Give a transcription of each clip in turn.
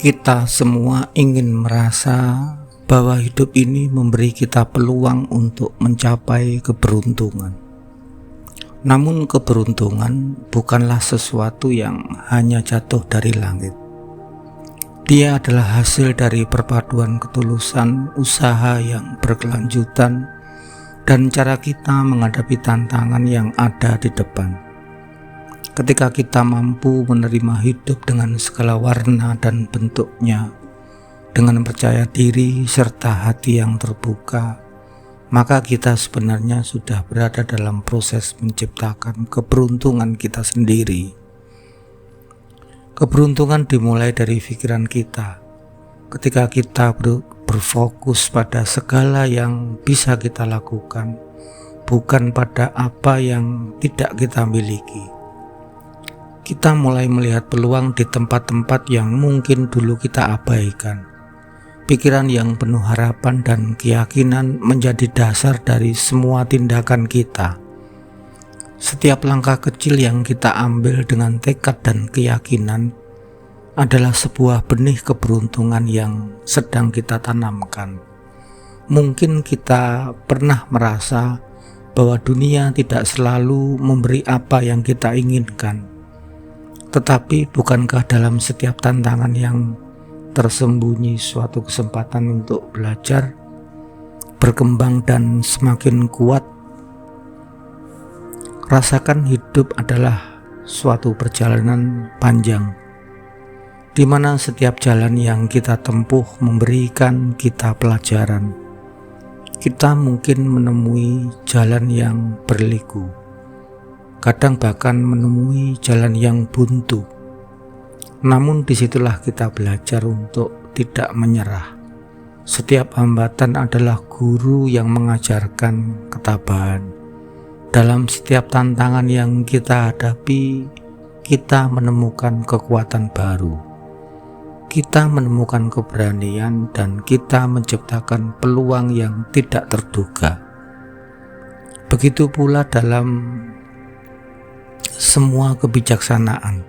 Kita semua ingin merasa bahwa hidup ini memberi kita peluang untuk mencapai keberuntungan. Namun keberuntungan bukanlah sesuatu yang hanya jatuh dari langit. Dia adalah hasil dari perpaduan ketulusan, usaha yang berkelanjutan, dan cara kita menghadapi tantangan yang ada di depan. Ketika kita mampu menerima hidup dengan segala warna dan bentuknya, dengan percaya diri serta hati yang terbuka, maka kita sebenarnya sudah berada dalam proses menciptakan keberuntungan kita sendiri. Keberuntungan dimulai dari pikiran kita. Ketika kita berfokus pada segala yang bisa kita lakukan, bukan pada apa yang tidak kita miliki. Kita mulai melihat peluang di tempat-tempat yang mungkin dulu kita abaikan. Pikiran yang penuh harapan dan keyakinan menjadi dasar dari semua tindakan kita. Setiap langkah kecil yang kita ambil dengan tekad dan keyakinan adalah sebuah benih keberuntungan yang sedang kita tanamkan. Mungkin kita pernah merasa bahwa dunia tidak selalu memberi apa yang kita inginkan. Tetapi bukankah dalam setiap tantangan yang tersembunyi suatu kesempatan untuk belajar, berkembang dan semakin kuat? Rasakan hidup adalah suatu perjalanan panjang, di mana setiap jalan yang kita tempuh memberikan kita pelajaran. Kita mungkin menemui jalan yang berliku, kadang bahkan menemui jalan yang buntu. Namun disitulah kita belajar untuk tidak menyerah. Setiap hambatan adalah guru yang mengajarkan ketabahan. Dalam setiap tantangan yang kita hadapi, kita menemukan kekuatan baru. Kita menemukan keberanian dan kita menciptakan peluang yang tidak terduga. Begitu pula dalam semua kebijaksanaan.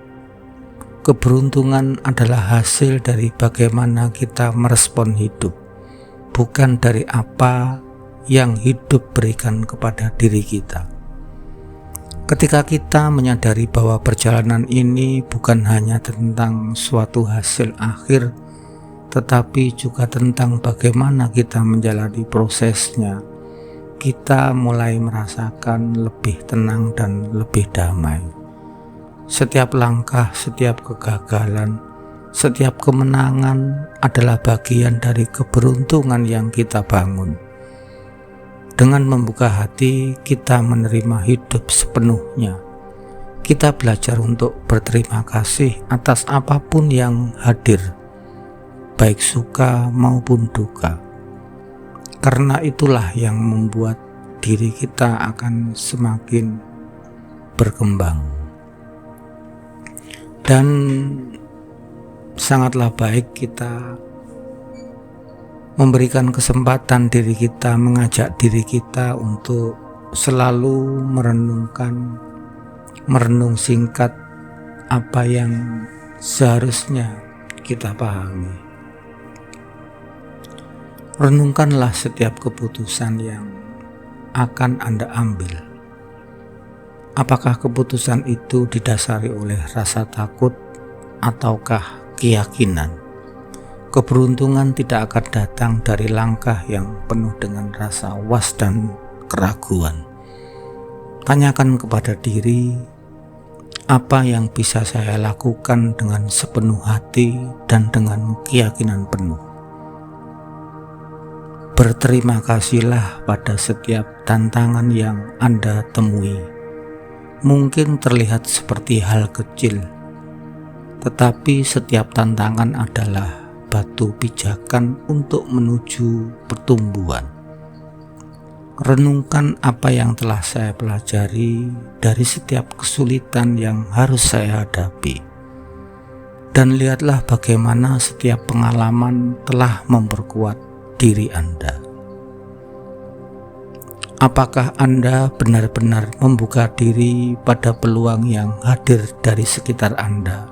Keberuntungan adalah hasil dari bagaimana kita merespon hidup, bukan dari apa yang hidup berikan kepada diri kita. Ketika kita menyadari bahwa perjalanan ini bukan hanya tentang suatu hasil akhir, tetapi juga tentang bagaimana kita menjalani prosesnya, kita mulai merasakan lebih tenang dan lebih damai. Setiap langkah, setiap kegagalan, setiap kemenangan adalah bagian dari keberuntungan yang kita bangun. Dengan membuka hati, kita menerima hidup sepenuhnya. Kita belajar untuk berterima kasih atas apapun yang hadir, baik suka maupun duka. Karena itulah yang membuat diri kita akan semakin berkembang. Dan sangatlah baik kita memberikan kesempatan diri kita, mengajak diri kita untuk selalu merenung singkat apa yang seharusnya kita pahami. Renungkanlah setiap keputusan yang akan Anda ambil. Apakah keputusan itu didasari oleh rasa takut ataukah keyakinan? Keberuntungan tidak akan datang dari langkah yang penuh dengan rasa was dan keraguan. Tanyakan kepada diri, apa yang bisa saya lakukan dengan sepenuh hati dan dengan keyakinan penuh. Berterima kasihlah pada setiap tantangan yang Anda temui. Mungkin terlihat seperti hal kecil, tetapi setiap tantangan adalah batu pijakan untuk menuju pertumbuhan. Renungkan apa yang telah saya pelajari dari setiap kesulitan yang harus saya hadapi. Dan lihatlah bagaimana setiap pengalaman telah memperkuat diri Anda. Apakah Anda benar-benar membuka diri pada peluang yang hadir dari sekitar Anda?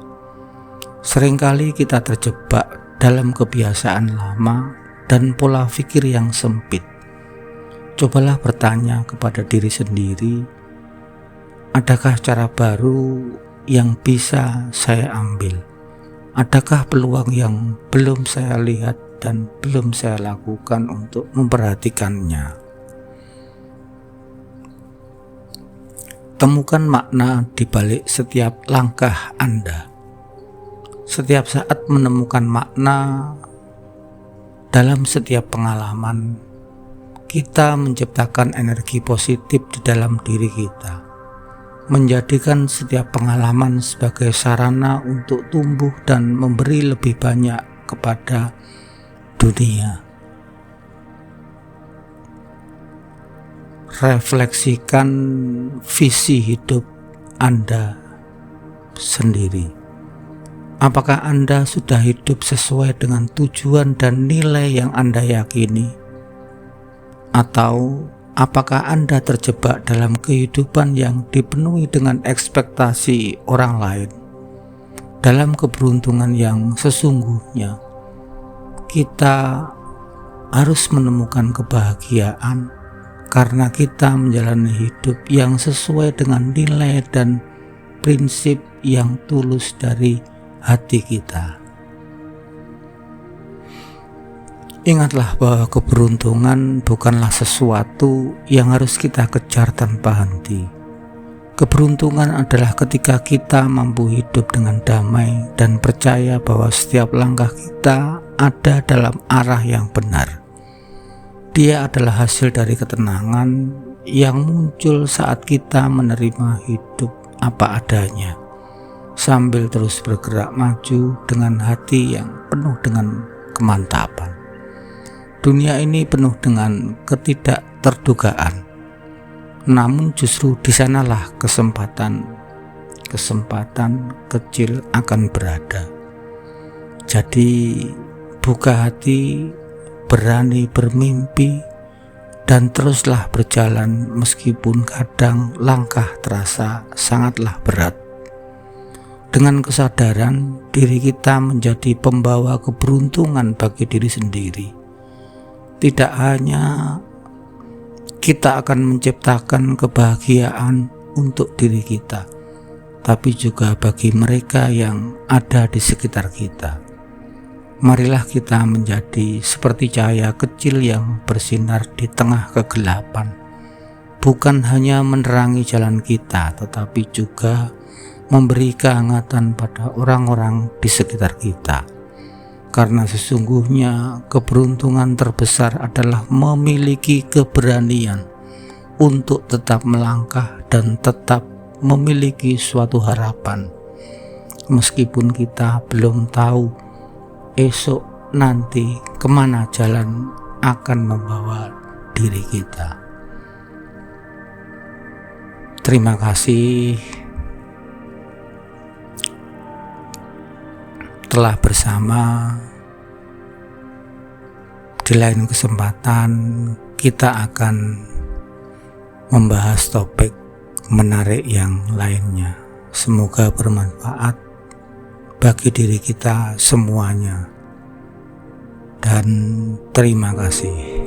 Seringkali kita terjebak dalam kebiasaan lama dan pola pikir yang sempit. Cobalah bertanya kepada diri sendiri, adakah cara baru yang bisa saya ambil? Adakah peluang yang belum saya lihat dan belum saya lakukan untuk memperhatikannya? Temukan makna di balik setiap langkah Anda. Setiap saat menemukan makna dalam setiap pengalaman, kita menciptakan energi positif di dalam diri kita, menjadikan setiap pengalaman sebagai sarana untuk tumbuh dan memberi lebih banyak kepada dunia. Refleksikan visi hidup Anda sendiri. Apakah Anda sudah hidup sesuai dengan tujuan dan nilai yang Anda yakini? Atau apakah Anda terjebak dalam kehidupan yang dipenuhi dengan ekspektasi orang lain? Dalam keberuntungan yang sesungguhnya, kita harus menemukan kebahagiaan karena kita menjalani hidup yang sesuai dengan nilai dan prinsip yang tulus dari hati kita. Ingatlah bahwa keberuntungan bukanlah sesuatu yang harus kita kejar tanpa henti. Keberuntungan adalah ketika kita mampu hidup dengan damai dan percaya bahwa setiap langkah kita ada dalam arah yang benar. Dia adalah hasil dari ketenangan yang muncul saat kita menerima hidup apa adanya, sambil terus bergerak maju dengan hati yang penuh dengan kemantapan. Dunia ini penuh dengan ketidakterdugaan, namun justru di sanalah kesempatan kecil akan berada. Jadi buka hati, berani bermimpi, dan teruslah berjalan meskipun kadang langkah terasa sangatlah berat. Dengan kesadaran diri kita menjadi pembawa keberuntungan bagi diri sendiri. Tidak hanya kita akan menciptakan kebahagiaan untuk diri kita, tapi juga bagi mereka yang ada di sekitar kita. Marilah kita menjadi seperti cahaya kecil yang bersinar di tengah kegelapan, bukan hanya menerangi jalan kita, tetapi juga memberi kehangatan pada orang-orang di sekitar kita. Karena sesungguhnya keberuntungan terbesar adalah memiliki keberanian untuk tetap melangkah dan tetap memiliki suatu harapan, meskipun kita belum tahu esok nanti kemana jalan akan membawa diri kita. Terima kasih telah bersama. Di lain kesempatan kita akan membahas topik menarik yang lainnya. Semoga bermanfaat bagi diri kita semuanya, dan terima kasih.